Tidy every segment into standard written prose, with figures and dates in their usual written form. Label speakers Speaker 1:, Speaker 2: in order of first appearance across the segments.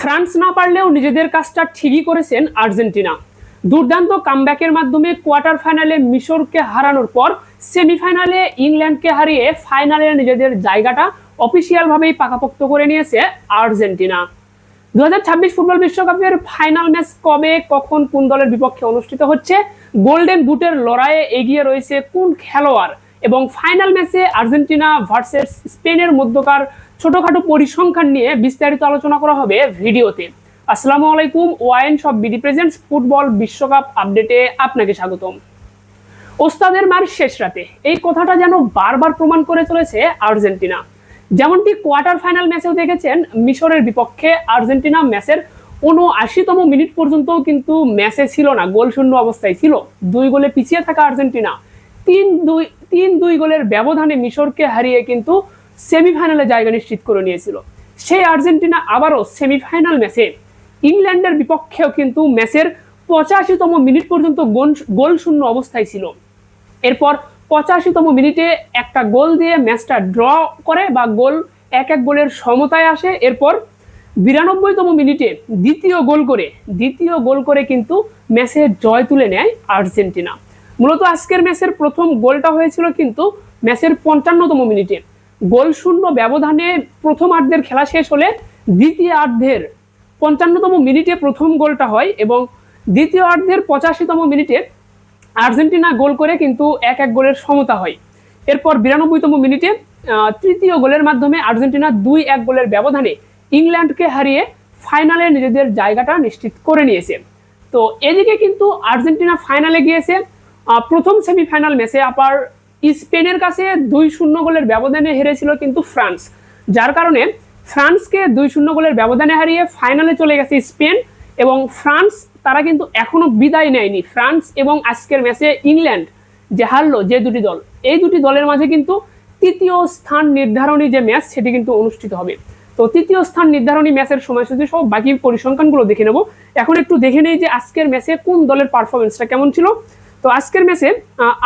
Speaker 1: France না পারলেও নিজেদের কাজটা ঠিকই করেছেন আর্জেন্টিনা। দুর্দান্ত কামব্যাকের মাধ্যমে কোয়ার্টার ফাইনালে মিশরকে হারানোর পর সেমিফাইনালে ইংল্যান্ডকে হারিয়ে ফাইনালে নিজেদের জায়গাটা অফিসিয়ালভাবেই পাকাপোক্ত করে নিয়েছে আর্জেন্টিনা। 2026 ফুটবল বিশ্বকাপের ফাইনাল ম্যাচ কবে, কখন, কোন দলের বিপক্ষে অনুষ্ঠিত হচ্ছে, গোল্ডেন বুটের লড়াইয়ে এগিয়ে রয়েছে কোন খেলোয়াড় এবং ফাইনাল ম্যাচে আর্জেন্টিনা ভার্সেস স্পেনের মধ্যকার ছোটখাটো পরিসংখ্যান নিয়ে বিস্তারিত আলোচনা করা হবে ভিডিওতে। আসসালামু আলাইকুম, wine shop BD presents football বিশ্বকাপ আপডেটে আপনাকে স্বাগতম। ওস্তাদের মার শেষ রাতে, এই কথাটা যেন বারবার প্রমাণ করে চলেছে আর্জেন্টিনা। যেমনটি কোয়ার্টার ফাইনাল ম্যাচেও দেখেছেন, মিশরের বিপক্ষে আর্জেন্টিনা ম্যাচের ৭৯তম মিনিট পর্যন্ত কিন্তু ম্যাচে ছিল না, গোল শূন্য অবস্থায় ছিল। 2 গোলে পিছিয়ে থাকা আর্জেন্টিনা 3-2 গোলের ব্যবধানে মিশরকে হারিয়ে কিন্তু সেমিফাইনালে জায়গা নিশ্চিত করে নিয়েছিল। সেই আর্জেন্টিনা আবারও সেমিফাইনাল ম্যাচে ইংল্যান্ডের বিপক্ষেও কিন্তু ম্যাচের 85তম মিনিট পর্যন্ত গোল শূন্য অবস্থায় ছিল। এরপর 85তম মিনিটে একটা গোল দিয়ে ম্যাচটা ড্র করে বা এক গোলের সমতায় আসে। এরপর 92তম মিনিটে দ্বিতীয় গোল করে কিন্তু ম্যাচে জয় তুলে নেয় আর্জেন্টিনা। মূলত আজকের ম্যাচের প্রথম গোলটা হয়েছিল কিন্তু ম্যাচের 55তম মিনিটে। গোল শূন্য ব্যবধানে প্রথমার্ধের খেলা শেষ হলে দ্বিতীয়ার্ধের 55তম মিনিটে প্রথম গোলটা হয় এবং দ্বিতীয়ার্ধের 85তম মিনিটে আর্জেন্টিনা গোল করে কিন্তু এক গোলের সমতা হয়। এরপর 92তম মিনিটে তৃতীয় গোলের মাধ্যমে আর্জেন্টিনা 2-1 গোলের ব্যবধানে ইংল্যান্ডকে হারিয়ে ফাইনালে নিজেদের জায়গাটা নিশ্চিত করে নিয়েছে। তো এদিকে কিন্তু আর্জেন্টিনা ফাইনালে গিয়েছে। প্রথম সেমিফাইনাল ম্যাচে আবার স্পেনের কাছে 2-0 গোলের ব্যবধানে হেরেছিল কিন্তু ফ্রান্স, যার কারণে ফ্রান্সকে 2-0 গোলের ব্যবধানে হারিয়ে ফাইনালে চলে গেছে স্পেন এবং ফ্রান্স তারা কিন্তু এখনো বিদায় নেয়নি। ফ্রান্স এবং আজকের ম্যাচে ইংল্যান্ড যে হারলো, যে দুটি দল, এই দুটি দলের মাঝে কিন্তু তৃতীয় স্থান নির্ধারণী যে ম্যাচ সেটি কিন্তু অনুষ্ঠিত হবে। তো তৃতীয় স্থান নির্ধারণী ম্যাচের সময়সূচি সহ বাকি পরিসংখ্যানগুলো দেখে নেব। এখন একটু দেখে নেই যে আজকের ম্যাচে কোন দলের পারফরমেন্সটা কেমন ছিল। তো আজকের ম্যাচে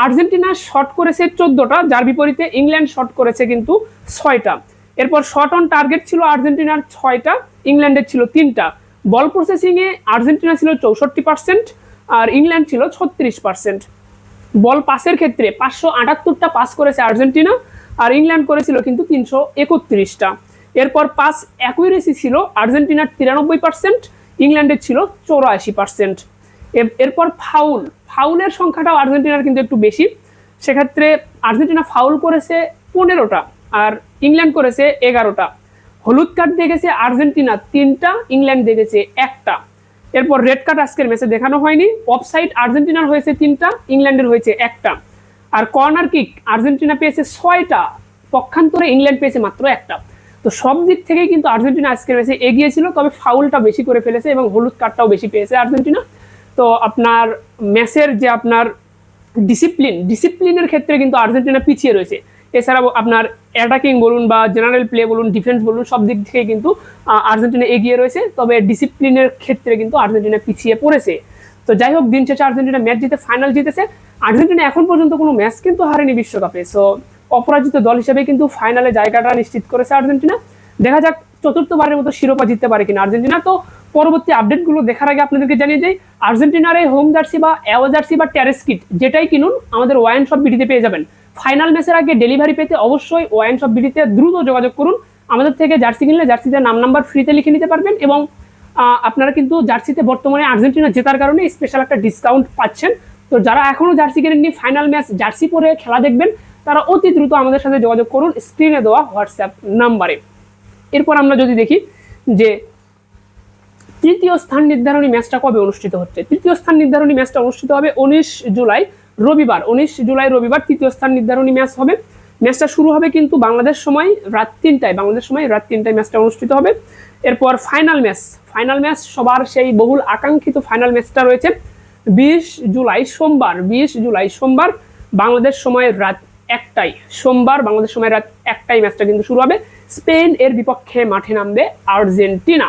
Speaker 1: আর্জেন্টিনা শট করেছে 14টা, যার বিপরীতে ইংল্যান্ড শট করেছে কিন্তু 6টা। এরপর শট অন টার্গেট ছিল আর্জেন্টিনার 6টা, ইংল্যান্ডের ছিল 3টা। বল প্রসেসিংয়ে আর্জেন্টিনা ছিল 64% আর ইংল্যান্ড ছিল 36%। বল পাসের ক্ষেত্রে 578টা পাস করেছে আর্জেন্টিনা আর ইংল্যান্ড করেছিল কিন্তু 331টা। এরপর পাস অ্যাকুরেসি ছিল আর্জেন্টিনার 93%, ইংল্যান্ডের ছিল 84%। এরপর ফাউলের সংখ্যাটাও আর্জেন্টিনার কিন্তু একটু বেশি, সেক্ষেত্রে আর্জেন্টিনা ফাউল করেছে 15টা আর ইংল্যান্ড করেছে 11টা। হলুদ কার্ড দেখেছে আর্জেন্টিনা 3টা, ইংল্যান্ড দেখেছে 1টা। এরপর রেড কার্ড আজকের ম্যাচে দেখানো হয়নি। অফসাইড আর্জেন্টিনার হয়েছে 3টা, ইংল্যান্ডের হয়েছে 1টা। আর কর্নার কিক আর্জেন্টিনা পেয়েছে 6টা, পক্ষান্তরে ইংল্যান্ড পেয়েছে মাত্র 1টা। তো সব দিক থেকেই কিন্তু আর্জেন্টিনা আজকের ম্যাচে এগিয়ে ছিল, তবে ফাউলটা বেশি করে ফেলেছে এবং হলুদ কার্ডটাও বেশি পেয়েছে আর্জেন্টিনা। তো আপনার ম্যাচের যে আপনার ডিসিপ্লিনের ক্ষেত্রে কিন্তু আর্জেন্টিনা পিছিয়ে রয়েছে। এছাড়াও আপনার অ্যাটাকিং বলুন বা জেনারেল প্লে বলুন, ডিফেন্স বলুন, সব দিক থেকে কিন্তু আর্জেন্টিনা এগিয়ে রয়েছে, তবে ডিসিপ্লিনের ক্ষেত্রে কিন্তু আর্জেন্টিনা পিছিয়ে পড়েছে। তো যাই হোক, দিন শেষে আর্জেন্টিনা ম্যাচ জিতে ফাইনাল জিতেছে। আর্জেন্টিনা এখন পর্যন্ত কোনো ম্যাচ কিন্তু হারেনি বিশ্বকাপে, সো অপরাজিত দল হিসেবে কিন্তু ফাইনালে জায়গাটা নিশ্চিত করেছে আর্জেন্টিনা। দেখা যাক চতুর্থবারের মতো শিরোপা জিততে পারে কিনা আর্জেন্টিনা। তো পরবর্তী আপডেটগুলো দেখার আগে আপনাদেরকে জানিয়ে যাই, আর্জেন্টিনার এই হোম জার্সি বা অ্যাওয়ে জার্সি বা টেরেস কিট যেটাই কিনুন আমাদের ওয়াইন শপ বিডিতে পেয়ে যাবেন। ফাইনাল ম্যাচের আগে ডেলিভারি পেতে অবশ্যই ওয়াইন শপ বিডিতে দ্রুত যোগাযোগ করুন। আমাদের থেকে জার্সি কিনলে জার্সিতে নাম নাম্বার ফ্রিতে লিখে নিতে পারবেন এবং আপনারা কিন্তু জার্সিতে বর্তমানে আর্জেন্টিনা জেতার কারণে স্পেশাল একটা ডিসকাউন্ট পাচ্ছেন। তো যারা এখনো জার্সি কিনেননি, ফাইনাল ম্যাচ জার্সি পরে খেলা দেখবেন, তারা অতি দ্রুত আমাদের সাথে যোগাযোগ করুন স্ক্রিনে দেওয়া হোয়াটসঅ্যাপ নাম্বারে। এরপর আমরা যদি দেখি যে তৃতীয় স্থান নির্ধারণী ম্যাচটা কবে অনুষ্ঠিত হচ্ছে। তৃতীয় স্থান নির্ধারণী ম্যাচটা অনুষ্ঠিত হবে 19 জুলাই রবিবার। তৃতীয় স্থান নির্ধারণী ম্যাচ হবে। ম্যাচটা শুরু হবে কিন্তু বাংলাদেশ সময় রাত 3টায় ম্যাচটা অনুষ্ঠিত হবে। এরপর ফাইনাল ম্যাচ সবার সেই বহুল আকাঙ্ক্ষিত ফাইনাল ম্যাচটা রয়েছে 20 জুলাই সোমবার বাংলাদেশ সময় রাত 1টায় ম্যাচটা কিন্তু শুরু হবে। স্পেন এর বিপক্ষে মাঠে নামবে আর্জেন্টিনা।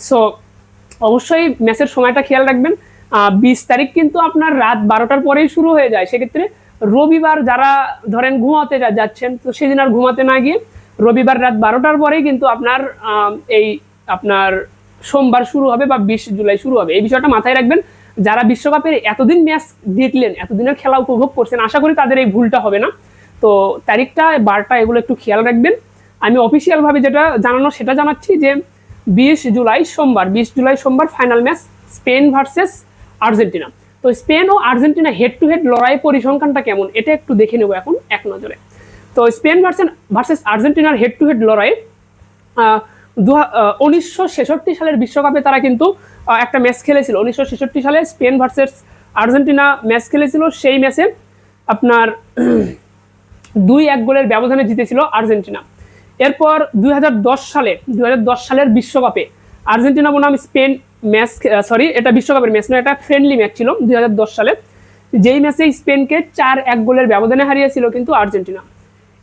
Speaker 1: সো অবশ্যই ম্যাচের সময়টা খেয়াল রাখবেন। 20 তারিখ কিন্তু আপনার রাত 12টার পরেই শুরু হয়ে যায়, সেক্ষেত্রে রবিবার যারা ধরেন ঘুমাতে যাচ্ছেন, তো সেদিন আর ঘুমাতে না গিয়ে রবিবার রাত 12টার পরেই কিন্তু আপনার সোমবার শুরু হবে বা 20 জুলাই শুরু হবে। এই বিষয়টা মাথায় রাখবেন। যারা বিশ্বকাপের এতদিন ম্যাচ দেখলেন, এতদিনের খেলা উপভোগ করছেন, আশা করি তাদের এই ভুলটা হবে না। তো তারিখটা, বারটা, এগুলো একটু খেয়াল রাখবেন। আমি অফিসিয়াল ভাবে যেটা জানানো সেটা জানাচ্ছি যে 20 জুলাই সোমবার final match Spain versus Argentina. তো স্পেন ও আর্জেন্টিনা হেড টু হেড লড়াই পরিসংখ্যানটা কেমন এটা একটু দেখে নেব এখন এক নজরে। তো স্পেন ভার্সেস আর্জেন্টিনার হেড টু হেড লড়াই 1966 সালের বিশ্বকাপে তারা কিন্তু একটা ম্যাচ খেলেছিল। 1966 সালে স্পেন ভার্সেস আর্জেন্টিনা ম্যাচ খেলেছিল। সেই ম্যাচে আপনার 2-1 গোলের ব্যবধানে জিতেছিল আর্জেন্টিনা। এরপর 2010 সালের বিশ্বকাপে আর্জেন্টিনা বনাম স্পেন ম্যাচ, এটা বিশ্বকাপের ম্যাচ নয়, এটা ফ্রেন্ডলি ম্যাচ ছিল 2010 সালে, যেই ম্যাচে স্পেনকে 4-1 গোলের ব্যবধানে হারিয়েছিল কিন্তু আর্জেন্টিনা।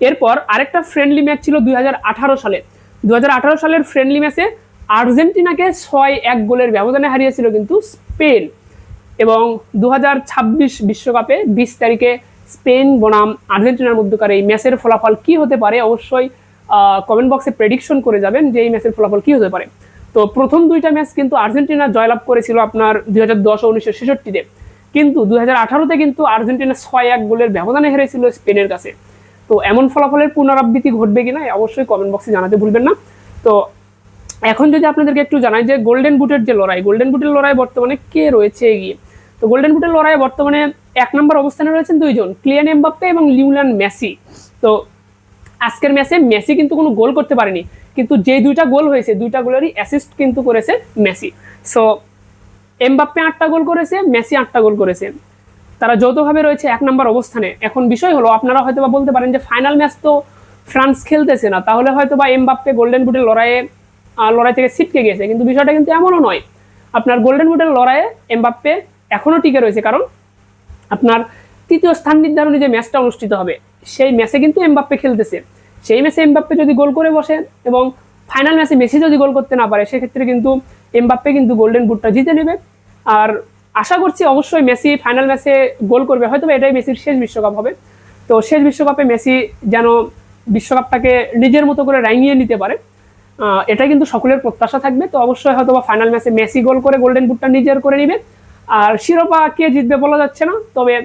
Speaker 1: এরপর আরেকটা ফ্রেন্ডলি ম্যাচ ছিল 2018 সালে। 2018 সালের ফ্রেন্ডলি ম্যাচে আর্জেন্টিনাকে 6-1 গোলের ব্যবধানে হারিয়েছিল কিন্তু স্পেন। এবং 2026 বিশ্বকাপে 20 তারিখে স্পেন বনাম আর্জেন্টিনার মধ্যকার এই ম্যাচের ফলাফল কি হতে পারে অবশ্যই কমেন্ট বক্সে প্রেডিকশন করে যাবেন যে এই ম্যাচের ফলাফল কি হতে পারে। তো প্রথম দুইটা ম্যাচ কিন্তু আর্জেন্টিনা জয়লাভ করেছিল আপনার 2010 ও 1966-তে, কিন্তু 2018-তে কিন্তু আর্জেন্টিনা 6-1 গোলের ব্যবধানে হেরেছিল স্পেনের কাছে। তো এমন ফলাফলের পুনরাবৃত্তি ঘটবে কিনা অবশ্যই কমেন্ট বক্সে জানাতে ভুলবেন না। তো এখন যদি আপনাদেরকে একটু জানাই যে গোল্ডেন বুটের লড়াই বর্তমানে কে রয়েছে এগিয়ে। তো গোল্ডেন বুটের লড়াই বর্তমানে 1 নম্বর অবস্থানে রয়েছেন দুইজন, কিলিয়ান এমবাপ্পে এবং লিওনেল মেসি। তো আজকের ম্যাচে মেসি কিন্তু কোনো গোল করতে পারেনি, কিন্তু যে দুইটা গোল হয়েছে দুইটা গোলেরই অ্যাসিস্ট কিন্তু করেছে মেসি। সো এমবাপ্পে 8টা গোল করেছে, মেসি 8টা গোল করেছে, তারা যৌথভাবে রয়েছে 1 নম্বর অবস্থানে। এখন বিষয় হলো, আপনারা হয়তো বা বলতে পারেন যে ফাইনাল ম্যাচ তো ফ্রান্স খেলতেছে না, তাহলে হয়তো বা এমবাপ্পে গোল্ডেন বুটের লড়াই থেকে ছিটকে গেছে, কিন্তু বিষয়টা কিন্তু এমনও নয়। আপনার গোল্ডেন বুটের লড়াইয়ে এমবাপ্পে এখনো টিকে রয়েছে, কারণ আপনার তৃতীয় স্থান নির্ধারণী যে ম্যাচটা অনুষ্ঠিত হবে সেই ম্যাচে কিন্তু এমবাপ্পে খেলতেছে। সেই ম্যাচে এমবাপ্পে যদি গোল করে বসে এবং ফাইনাল ম্যাচে মেসি যদি গোল করতে না পারে, সেক্ষেত্রে কিন্তু এমবাপ্পে কিন্তু গোল্ডেন বুটটা জিতে নেবে। আর আশা করছি অবশ্যই মেসি ফাইনাল ম্যাচে গোল করবে, হয়তো এটাই মেসির শেষ বিশ্বকাপ হবে। তো শেষ বিশ্বকাপে মেসি যেন বিশ্বকাপটাকে নিজের মতো করে রাঙিয়ে নিতে পারে, এটাই কিন্তু সকলের প্রত্যাশা থাকবে। তো অবশ্যই হয়তো বা ফাইনাল ম্যাচে মেসি গোল করে গোল্ডেন বুটটা নিজের করে নিবে। আর শিরোপা কে জিতবে বলা যাচ্ছে না, তবে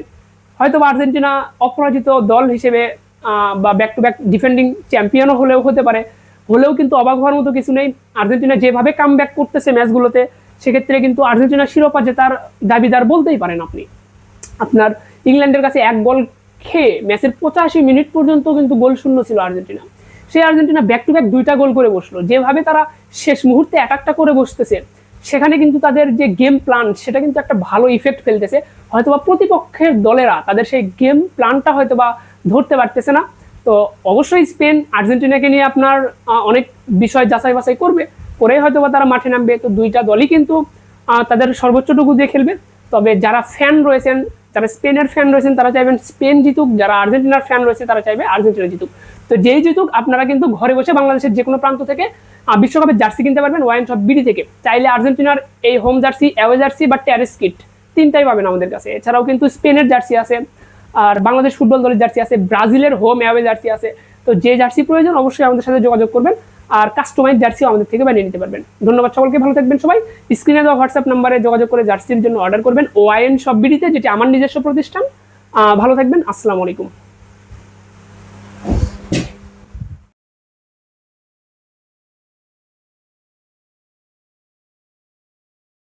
Speaker 1: হয়তো বা আর্জেন্টিনা অপরাজিত দল হিসেবে বা ব্যাক টু ব্যাক ডিফেন্ডিং চ্যাম্পিয়নও হতে পারে, হলেও কিন্তু অবাক হওয়ার মতো কিছু নেই। আর্জেন্টিনা যেভাবে কাম ব্যাক করতেছে ম্যাচগুলোতে, সেক্ষেত্রে কিন্তু আর্জেন্টিনা শিরোপা জেতার দাবিদার বলতেই পারেন আপনি। আপনার ইংল্যান্ডের কাছে 1 গোল খেয়ে ম্যাচের 85 মিনিট পর্যন্ত কিন্তু গোল শূন্য ছিল আর্জেন্টিনা। সেই আর্জেন্টিনা ব্যাক টু ব্যাক 2টা গোল করে বসলো। যেভাবে তারা শেষ মুহূর্তে অ্যাটাকটা করে বসতেছে, সেখানে কিন্তু তাদের যে গেম প্ল্যান সেটা কিন্তু একটা ভালো ইফেক্ট ফেলতেছে। হয়তোবা প্রতিপক্ষের দলেরা তাদের সেই গেম প্ল্যানটা হয়তোবা ধরতে পারতেছে না। তো অবশ্যই স্পেন আর্জেন্টিনাকে নিয়ে আপনার অনেক বিষয় যাচাই বাছাই করেই হয়তোবা তারা মাঠে নামবে। তো দুইটা দলই কিন্তু তাদের সর্বোচ্চটুকু দিয়ে খেলবে। তবে যারা ফ্যান রয়েছেন, যারা স্পেনের ফ্যান রয়েছেন, তারা চাইবেন স্পেন জিতুক, যারা আর্জেন্টিনার ফ্যান রয়েছে তারা চাইবে আর্জেন্টিনা জিতুক। তো যেই জিতুক, আপনারা কিন্তু ঘরে বসে বাংলাদেশের যে কোনো প্রান্ত থেকে বিশ্বকাপের জার্সি কিনতে পারবেন ওয়াইন শপ বিডি থেকে। চাইলে আর্জেন্টিনার এই হোম জার্সি, অ্যাওয়ে জার্সি বা টেরেস কিট 3টাই পাবেন আমাদের কাছে। এছাড়াও কিন্তু স্পেনের জার্সি আছে, আর বাংলাদেশ ফুটবল দলের জার্সি আছে, ব্রাজিলের হোম অ্যাওয়ে জার্সি আছে। তো যে জার্সি প্রয়োজন অবশ্যই আমাদের সাথে যোগাযোগ করবেন, আর কাস্টমাইজ জার্সি আমাদের থেকে বানিয়ে নিতে পারবেন। ধন্যবাদ সকলকে, ভালো থাকবেন সবাই। স্ক্রিনে দেওয়া হোয়াটসঅ্যাপ নাম্বারে যোগাযোগ করে জার্সির জন্য অর্ডার করবেন ওয়াইন শপ বিডিতে, যেটি আমার নিজস্ব প্রতিষ্ঠান। ভালো থাকবেন, আসসালামু আলাইকুম।